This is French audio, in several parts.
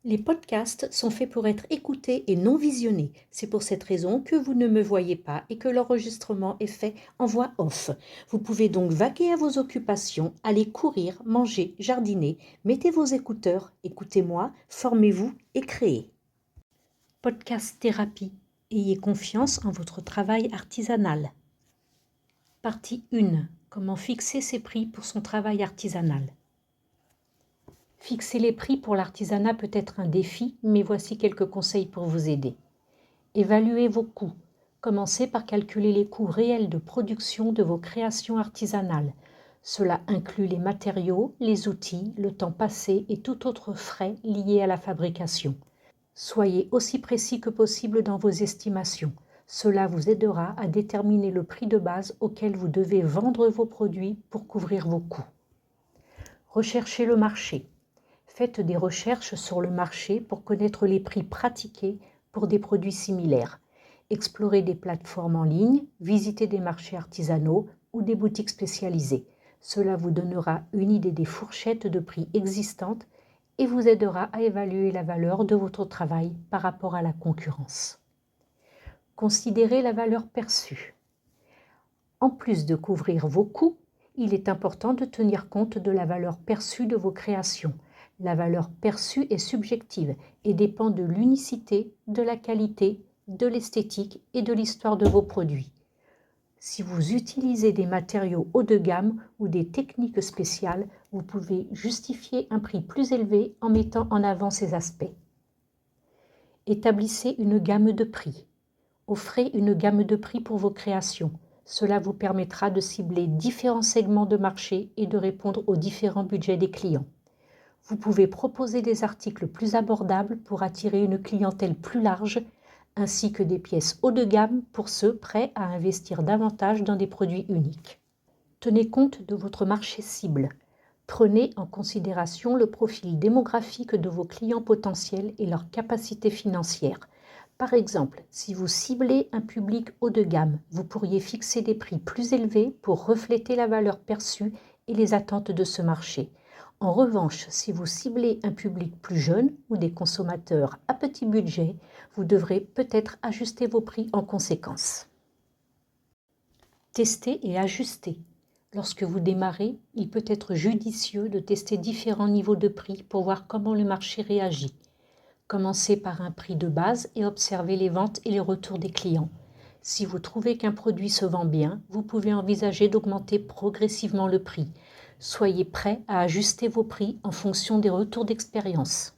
Les podcasts sont faits pour être écoutés et non visionnés. C'est pour cette raison que vous ne me voyez pas et que l'enregistrement est fait en voix off. Vous pouvez donc vaquer à vos occupations, aller courir, manger, jardiner, mettez vos écouteurs, écoutez-moi, formez-vous et créez. Podcast thérapie. Ayez confiance en votre travail artisanal. Partie 1. Comment fixer ses prix pour son travail artisanal. Fixer les prix pour l'artisanat peut être un défi, mais voici quelques conseils pour vous aider. Évaluez vos coûts. Commencez par calculer les coûts réels de production de vos créations artisanales. Cela inclut les matériaux, les outils, le temps passé et tout autre frais liés à la fabrication. Soyez aussi précis que possible dans vos estimations. Cela vous aidera à déterminer le prix de base auquel vous devez vendre vos produits pour couvrir vos coûts. Recherchez le marché. Faites des recherches sur le marché pour connaître les prix pratiqués pour des produits similaires. Explorez des plateformes en ligne, visitez des marchés artisanaux ou des boutiques spécialisées. Cela vous donnera une idée des fourchettes de prix existantes et vous aidera à évaluer la valeur de votre travail par rapport à la concurrence. Considérez la valeur perçue. En plus de couvrir vos coûts, il est important de tenir compte de la valeur perçue de vos créations. La valeur perçue est subjective et dépend de l'unicité, de la qualité, de l'esthétique et de l'histoire de vos produits. Si vous utilisez des matériaux haut de gamme ou des techniques spéciales, vous pouvez justifier un prix plus élevé en mettant en avant ces aspects. Établissez une gamme de prix. Offrez une gamme de prix pour vos créations. Cela vous permettra de cibler différents segments de marché et de répondre aux différents budgets des clients. Vous pouvez proposer des articles plus abordables pour attirer une clientèle plus large, ainsi que des pièces haut de gamme pour ceux prêts à investir davantage dans des produits uniques. Tenez compte de votre marché cible. Prenez en considération le profil démographique de vos clients potentiels et leur capacité financière. Par exemple, si vous ciblez un public haut de gamme, vous pourriez fixer des prix plus élevés pour refléter la valeur perçue et les attentes de ce marché. En revanche, si vous ciblez un public plus jeune ou des consommateurs à petit budget, vous devrez peut-être ajuster vos prix en conséquence. Tester et ajuster. Lorsque vous démarrez, il peut être judicieux de tester différents niveaux de prix pour voir comment le marché réagit. Commencez par un prix de base et observez les ventes et les retours des clients. Si vous trouvez qu'un produit se vend bien, vous pouvez envisager d'augmenter progressivement le prix. Soyez prêt à ajuster vos prix en fonction des retours d'expérience.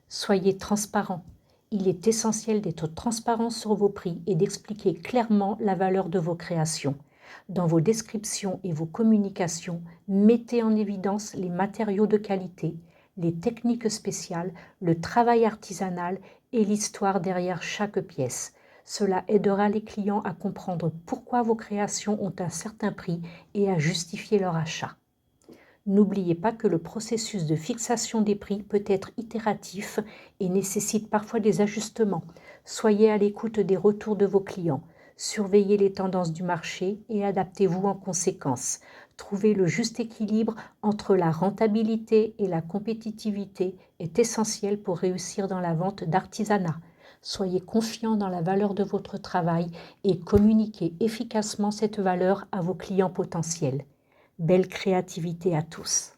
Soyez transparent. Il est essentiel d'être transparent sur vos prix et d'expliquer clairement la valeur de vos créations. Dans vos descriptions et vos communications, mettez en évidence les matériaux de qualité, les techniques spéciales, le travail artisanal et l'histoire derrière chaque pièce. Cela aidera les clients à comprendre pourquoi vos créations ont un certain prix et à justifier leur achat. N'oubliez pas que le processus de fixation des prix peut être itératif et nécessite parfois des ajustements. Soyez à l'écoute des retours de vos clients. Surveillez les tendances du marché et adaptez-vous en conséquence. Trouver le juste équilibre entre la rentabilité et la compétitivité est essentiel pour réussir dans la vente d'artisanat. Soyez confiant dans la valeur de votre travail et communiquez efficacement cette valeur à vos clients potentiels. Belle créativité à tous!